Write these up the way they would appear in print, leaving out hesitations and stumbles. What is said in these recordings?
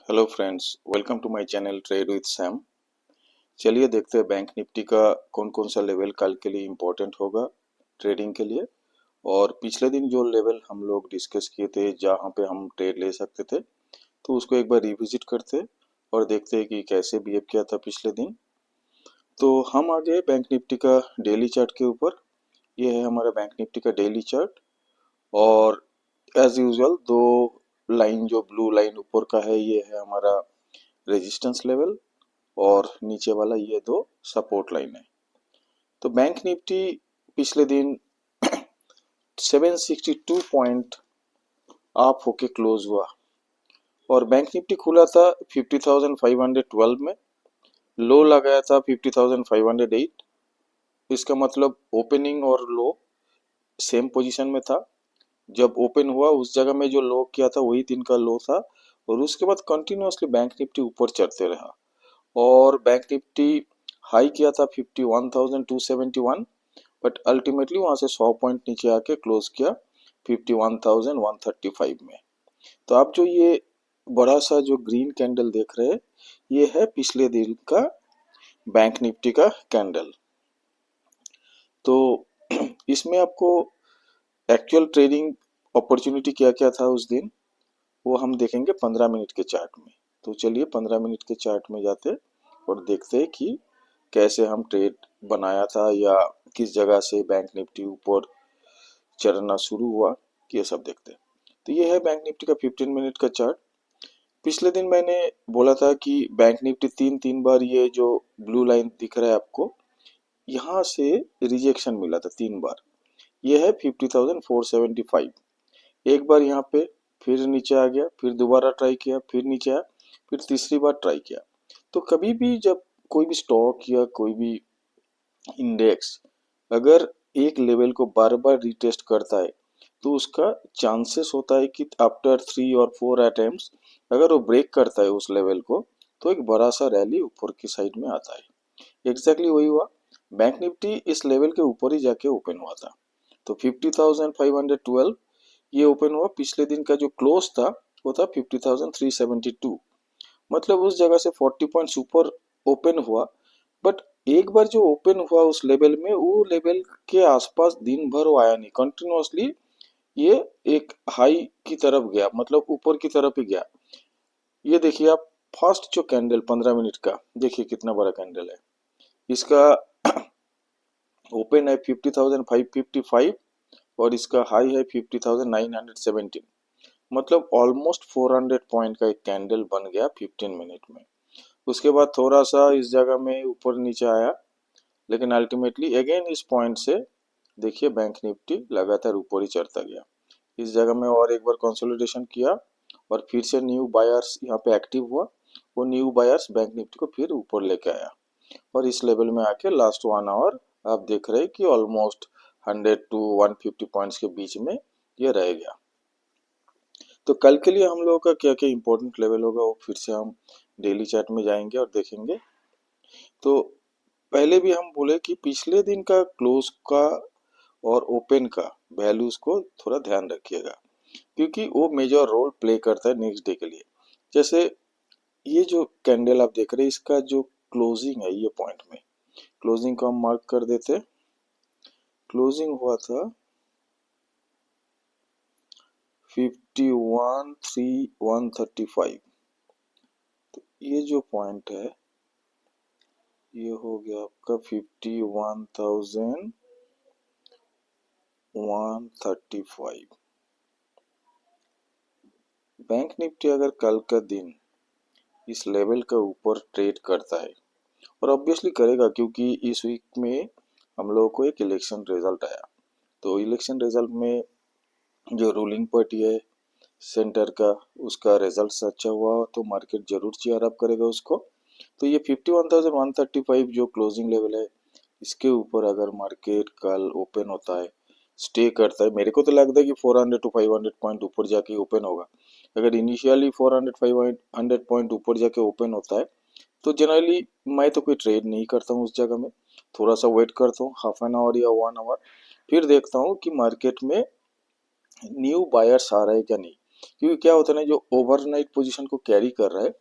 Hello friends, welcome to my channel trade with Sam. चलिए देखते हैं बैंक निफ्टी का कौन कौन सा लेवल कल के लिए इम्पोर्टेंट होगा ट्रेडिंग के लिए। और पिछले दिन जो लेवल हम लोग डिस्कस किए थे जहां पे हम ट्रेड ले सकते थे, तो उसको एक बार रिविजिट करते और देखते हैं कि कैसे बिहेव किया था पिछले दिन। तो हम आ गए बैंक निफ्टी का डेली चार्ट के ऊपर। ये है हमारा बैंक निफ्टी का डेली चार्ट। और एज यूजुअल दो लाइन, जो ब्लू लाइन ऊपर का है ये है हमारा रेजिस्टेंस लेवल, और नीचे वाला ये दो सपोर्ट लाइन है। तो बैंक निफ्टी पिछले दिन 762 पॉइंट अप होके क्लोज हुआ, और बैंक निफ्टी खुला था 50,512 में, लो लगाया था 50,508। इसका मतलब ओपनिंग और लो सेम पोजीशन में था। जब ओपन हुआ उस जगह में जो लो किया था वही दिन का लो था, और उसके बाद कंटिन्यूअसली बैंक निफ्टी ऊपर चढ़ते रहा। और बैंक निफ्टी हाई किया था 51,271, बट अल्टीमेटली वहां से 100 पॉइंट नीचे आके क्लोज किया 51,135 में। तो आप जो ये बड़ा सा जो ग्रीन कैंडल देख रहे हैं, ये है पिछले दिन का बैंक निफ्टी का कैंडल। तो इसमें आपको एक्चुअल ट्रेडिंग अपॉर्चुनिटी क्या क्या था उस दिन, वो हम देखेंगे 15 मिनट के चार्ट में। तो चलिए 15 मिनट के चार्ट में जाते और देखते हैं कि कैसे हम ट्रेड बनाया था, या किस जगह से बैंक निफ्टी ऊपर चढ़ना शुरू हुआ, ये सब देखते हैं। तो ये है बैंक निफ्टी का 15 मिनट का चार्ट। पिछले दिन मैंने बोला था कि बैंक निफ्टी तीन तीन बार, ये जो ब्लू लाइन दिख रहा है आपको, यहाँ से रिजेक्शन मिला था 3 बार। ये है 50,475। एक बार यहाँ पे फिर नीचे आ गया, फिर दोबारा ट्राई किया, फिर नीचे आया, फिर तीसरी बार ट्राई किया। तो कभी भी जब कोई भी स्टॉक या कोई भी इंडेक्स अगर एक लेवल को बार बार रिटेस्ट करता है, तो उसका चांसेस होता है कि आफ्टर 3 और 4 अटेम्प्ट्स अगर वो ब्रेक करता है उस लेवल को, तो एक बड़ा सा रैली ऊपर की साइड में आता है। एग्जैक्टली वही हुआ। बैंक निफ्टी इस लेवल के ऊपर ही जाके ओपन हुआ था। तो 50,512 ये ओपन हुआ। पिछले दिन का जो क्लोज था वो था 50,372। मतलब उस जगह से 40 पॉइंट्स ऊपर ओपन हुआ। बट एक बार जो ओपन हुआ उस लेवल में, वो लेवल के आसपास दिन भर वो आया नहीं, कंटिन्यूअसली ये एक हाई की तरफ गया, मतलब ऊपर की तरफ ही गया। ये देखिए आप, फर्स्ट जो कैंडल 15 मिनट का, देखिए कितना बड़ा कैंडल है। इसका ओपन है 50,555 और इसका हाई है 50,917। मतलब ऑलमोस्ट 400 पॉइंट का एक कैंडल बन गया 15 मिनट में। उसके बाद थोड़ा सा इस जगह में ऊपर नीचे आया, लेकिन अल्टीमेटली अगेन इस पॉइंट से देखिए बैंक निफ्टी लगातार ऊपर ही चढ़ता गया। इस जगह में और एक बार कंसोलिडेशन किया, और फिर से न्यू बायर्स यहाँ पे एक्टिव हुआ। वो न्यू बायर्स बैंक निफ्टी को फिर ऊपर लेके आया, और इस लेवल में आके लास्ट 1 आवर आप देख रहे हैं कि ऑलमोस्ट 100 टू 150 पॉइंट्स के बीच में ये रह गया। तो कल के लिए हम लोगों का क्या क्या इंपॉर्टेंट लेवल होगा, वो फिर से हम डेली चार्ट में जाएंगे और देखेंगे। तो पहले भी हम बोले कि पिछले दिन का क्लोज का और ओपन का वैल्यूज को थोड़ा ध्यान रखिएगा, क्योंकि वो मेजर रोल प्ले करता है नेक्स्ट डे के लिए। जैसे ये जो कैंडल आप देख रहे हैं, इसका जो क्लोजिंग है, ये पॉइंट में क्लोजिंग को हम मार्क कर देते। क्लोजिंग हुआ था 51,135। तो ये जो पॉइंट है ये हो गया आपका 51,135। बैंक निफ्टी अगर कल का दिन इस लेवल का ऊपर ट्रेड करता है, और ऑब्वियसली करेगा क्योंकि इस वीक में हम लोगों को एक इलेक्शन रिजल्ट आया। तो इलेक्शन रिजल्ट में जो रूलिंग पार्टी है सेंटर का, उसका रिजल्ट अच्छा हुआ तो मार्केट जरूर चीयर अप करेगा उसको। तो ये 51,135 जो क्लोजिंग लेवल है, इसके ऊपर अगर मार्केट कल ओपन होता है, स्टे करता है, मेरे को तो लगता है कि 400 टू 500 पॉइंट ऊपर जाके ओपन होगा। अगर इनिशियली 400 500 पॉइंट ऊपर जाके ओपन होता है, तो जनरली मैं तो कोई ट्रेड नहीं करता हूँ उस जगह में। थोड़ा सा वेट करता हूँ, हाफ एन आवर या 1 आवर, फिर देखता हूँ कि मार्केट में न्यू बायर्स आ रहा है क्या नहीं। क्योंकि क्या होता है ना, जो ओवरनाइट पोजीशन को कैरी कर रहा है,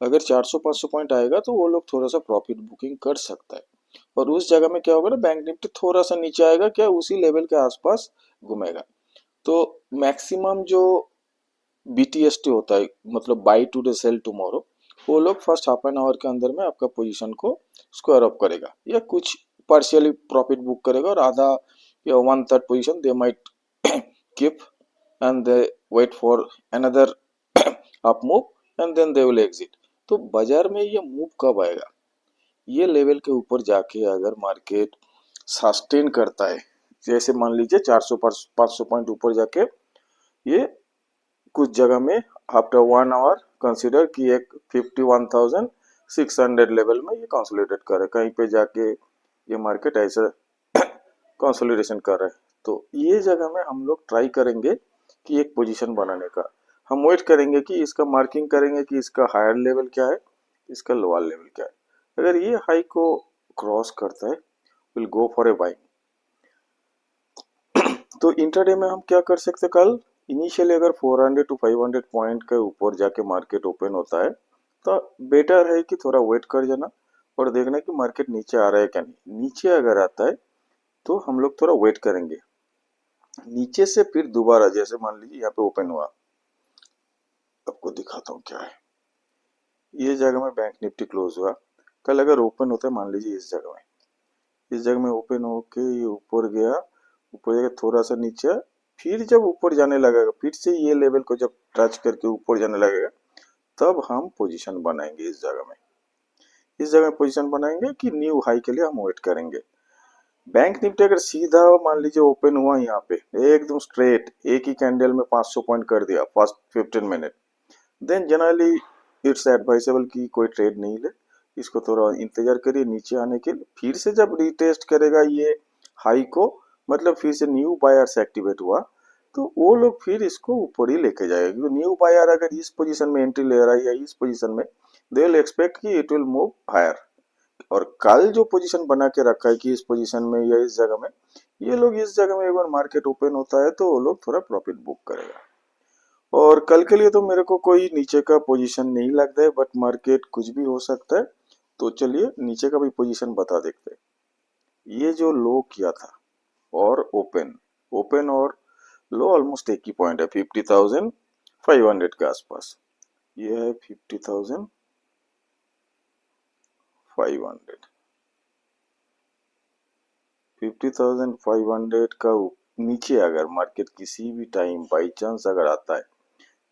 अगर 400-500 पॉइंट आएगा तो वो लोग थोड़ा सा प्रॉफिट बुकिंग कर सकता है। और उस जगह में क्या होगा ना, बैंक निफ्टी थोड़ा सा नीचे आएगा, क्या उसी लेवल के आसपास घूमेगा। तो मैक्सिमम जो बीटीएसटी होता है, मतलब by two day cell tomorrow, वो लोग फर्स्ट हाफ एन आवर के अंदर में आपका पोजीशन को स्क्वायर अप करेगा, या कुछ पार्शियली प्रॉफिट बुक करेगा, और आधा या one third position they might keep and they wait for another up move and then they will exit. तो बाजार में ये मूव कब आएगा, ये लेवल के ऊपर जाके अगर मार्केट सस्टेन करता है, जैसे मान लीजिए 400-500 पॉइंट ऊपर जाके ये कुछ जगह में आफ्टर 1 आवर कंसिडर कि एक 51,600 लेवल में ये कंसोलिडेट करे, कहीं पे जाके ये मार्केट ऐसा कंसोलिडेशन कर रहा है, तो ये जगह में हम लोग ट्राई करेंगे कि एक पोजीशन बनाने का। हम वेट करेंगे कि इसका मार्किंग करेंगे कि इसका हायर लेवल क्या है, इसका लोअर लेवल क्या है। अगर ये हाई को क्रॉस करता है, will go for a buying. तो इंट्राडे में हम क्या कर सकते हैं, कल इनिशियली अगर 400 टू 500 पॉइंट के ऊपर जाके मार्केट ओपन होता है, तो बेटर है कि थोड़ा वेट कर जाना और देखना कि मार्केट नीचे आ रहा है क्या नहीं। नीचे अगर आता है तो हम लोग थोड़ा वेट करेंगे, नीचे से फिर दोबारा जैसे मान लीजिए यहाँ पे ओपन हुआ, आपको दिखाता हूँ क्या है। ये जगह में बैंक निफ्टी क्लोज हुआ, कल अगर ओपन होता है मान लीजिए इस जगह में ओपन होके ये ऊपर गया, ऊपर जाके थोड़ा सा नीचे, फिर जब ऊपर जाने लगेगा, फिर से ये लेवल को जब टच करके ऊपर जाने लगेगा, तब हम पोजीशन बनाएंगे। इस जगह में पोजीशन बनाएंगे कि न्यू हाई के लिए हम वेट करेंगे। बैंक निफ्टी अगर सीधा मान लीजिए ओपन हुआ यहाँ पे एकदम स्ट्रेट एक ही कैंडल में 500 पॉइंट कर दिया first 15 minute, then generally it's advisable कि कोई ट्रेड नहीं ले, इसको थोड़ा इंतजार करिए नीचे आने के लिए। फिर से जब रिटेस्ट करेगा ये हाई को, मतलब फिर से न्यू बायर्स एक्टिवेट हुआ, तो वो लोग फिर इसको ऊपर ही लेके जाएगा, क्योंकि न्यू बायर अगर इस पोजीशन में एंट्री ले रहा है या इस पोजीशन में, दे विल एक्सपेक्ट कि इट विल मूव हायर। और कल जो पोजीशन बना के रखा है कि इस पोजीशन में या इस जगह में, ये लोग इस जगह में एक बार मार्केट ओपन होता है तो वो लोग थोड़ा प्रॉफिट बुक करेगा। और कल के लिए तो मेरे को कोई नीचे का पोजीशन नहीं लगता है, बट मार्केट कुछ भी हो सकता है। तो चलिए नीचे का भी पोजीशन बता देखते हैं। ये जो लो किया था और ओपन ओपन और लो ऑलमोस्ट एक ही पॉइंट है, 50,500 के आसपास। ये है 50,500। 50,500 का नीचे अगर मार्केट किसी भी टाइम बाई चांस अगर आता है,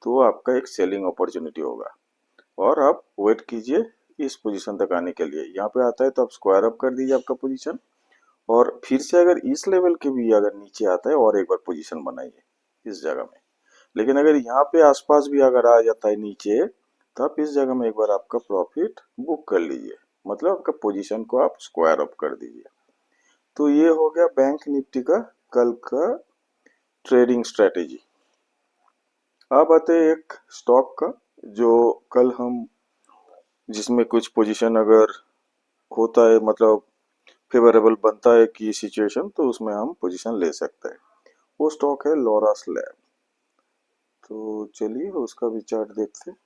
तो आपका एक सेलिंग अपॉर्चुनिटी होगा, और आप वेट कीजिए इस पोजीशन तक आने के लिए। यहाँ पे आता है तो आप स्क्वायर अप कर दीजिए आपका पोजीशन, और फिर से अगर इस लेवल के भी अगर नीचे आता है और एक बार पोजीशन बनाइए इस जगह में। लेकिन अगर यहाँ पे आसपास भी अगर आ जाता है नीचे, तो आप इस जगह में एक बार आपका प्रॉफिट बुक कर लीजिए, मतलब आपका पोजीशन को आप स्क्वायर अप कर दीजिए। तो ये हो गया बैंक निफ्टी का कल का ट्रेडिंग स्ट्रेटेजी। अब आते हैं एक स्टॉक का, जो कल हम जिसमें कुछ पोजीशन अगर होता है, मतलब फेवरेबल बनता है कि सिचुएशन, तो उसमें हम पोजीशन ले सकते हैं। वो स्टॉक है लोरस लैब। तो चलिए उसका भी चार्ट देखते हैं।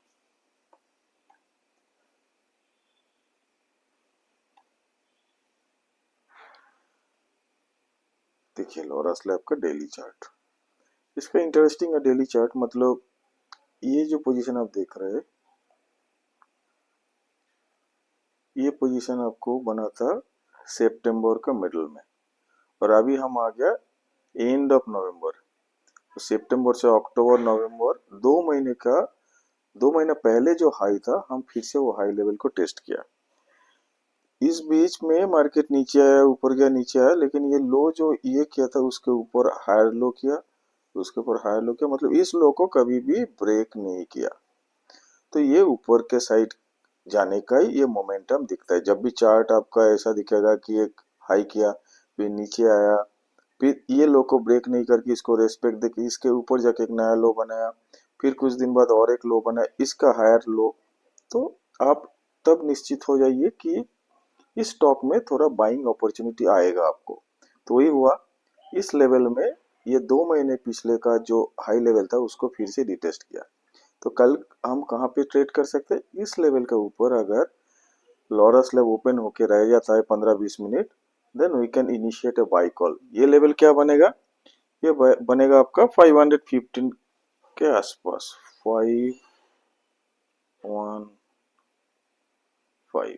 देखिए लोरस लैब का डेली चार्ट, इसका इंटरेस्टिंग है डेली चार्ट। मतलब ये जो पोजीशन आप देख रहे हैं, ये पोजीशन आपको बना था सितंबर का मिडल में, और अभी हम आ गया एंड ऑफ नवंबर। तो सितंबर से अक्टूबर नवंबर 2 महीने का, 2 महीना पहले जो हाई था, हम फिर से वो हाई लेवल को टेस्ट किया। इस बीच में मार्केट नीचे आया, ऊपर गया, नीचे आया, लेकिन ये लो जो ये किया था उसके ऊपर हायर लो किया, उसके ऊपर हायर लो किया, मतलब इस लो को कभी भी ब्रेक नहीं किया। तो ये ऊपर के साइड जाने का ही ये मोमेंटम दिखता है। जब भी चार्ट आपका ऐसा दिखेगा कि एक हाई किया, फिर नीचे आया, फिर ये लो को ब्रेक नहीं करके इसको रेस्पेक्ट देके इसके ऊपर जाके एक नया लो बनाया, फिर कुछ दिन बाद और एक लो बनाया, इसका हायर लो, तो आप तब निश्चित हो जाइए कि इस स्टॉक में थोड़ा बाइंग अपॉर्चुनिटी आएगा आपको। तो वही हुआ, इस लेवल में ये 2 महीने पिछले का जो हाई लेवल था उसको फिर से रिटेस्ट किया। तो कल हम कहाँ पे ट्रेड कर सकते हैं? इस लेवल के ऊपर अगर लोअर स्लैब ओपन होके रह जाता है 15-20 minute, then we can initiate a buy call. ये लेवल क्या बनेगा? ये बनेगा आपका 515 के आसपास, 515।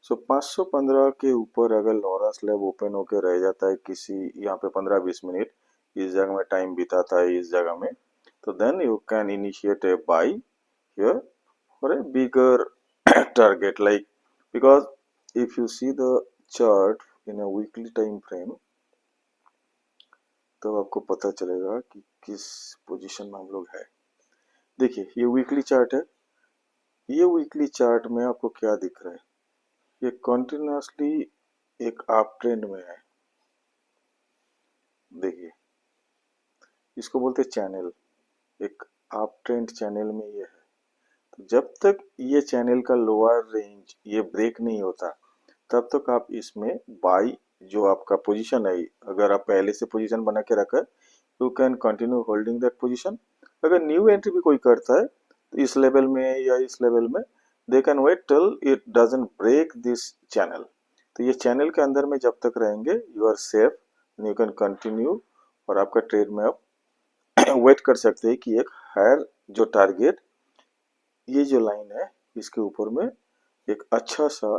सो 515 के ऊपर अगर लोअर स्लैब ओपन होके रह जाता है किसी यहाँ पे 15-20 मिनट, इस जगह में टाइम बिताता है इस जगह में, तो then you can initiate a buy here for a bigger target, like, because if you see the chart in a weekly time frame, तो आपको पता चलेगा कि किस पोजीशन में हम लोग है। देखिए ये वीकली चार्ट है, ये वीकली चार्ट में आपको क्या दिख रहा है? ये कंटिन्यूसली एक अप ट्रेंड में है। देखिए इसको बोलते हैं चैनल, एक अप ट्रेंड चैनल में ये है। तो जब तक ये चैनल का लोअर रेंज ये ब्रेक नहीं होता, तब तक आप इसमें बाई जो आपका पोजीशन है, अगर आप पहले से पोजीशन बना के रखा है, you can continue holding that position. अगर न्यू एंट्री भी कोई करता है तो इस लेवल में या इस लेवल में, they can wait till it doesn't break this channel. तो ये चैनल के अंदर में जब तक रहेंगे you are safe, you can continue, और आपका ट्रेड में आप वेट कर सकते हैं कि एक हायर जो टारगेट, ये जो लाइन है इसके ऊपर में एक अच्छा सा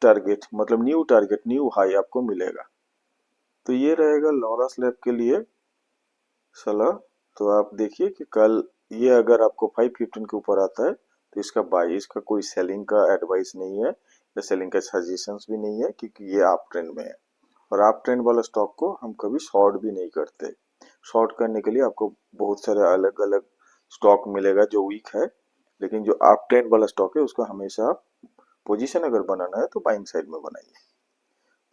टारगेट, मतलब न्यू टारगेट, न्यू हाई आपको मिलेगा। तो ये रहेगा लोअर स्लैब के लिए सलाह। तो आप देखिए कि कल ये अगर आपको 515 के ऊपर आता है तो इसका बाई, इसका कोई सेलिंग का एडवाइस नहीं है या सेलिंग का सजेशंस भी नहीं है, क्योंकि ये आप ट्रेंड में है। और आप ट्रेंड वाला स्टॉक को हम कभी शॉर्ट भी नहीं करते। शॉर्ट करने के लिए आपको बहुत सारे अलग अलग स्टॉक मिलेगा जो वीक है, लेकिन जो आप ट्रेंड वाला स्टॉक है उसको हमेशा आप पोजीशन अगर बनाना है तो बाइंग साइड में बनाइए।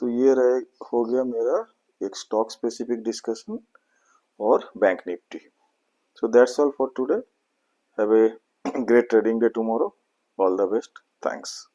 तो ये रहे, हो गया मेरा एक स्टॉक स्पेसिफिक डिस्कशन और bank Nifty. So that's all for today. Have a great trading day tomorrow. All the best. Thanks.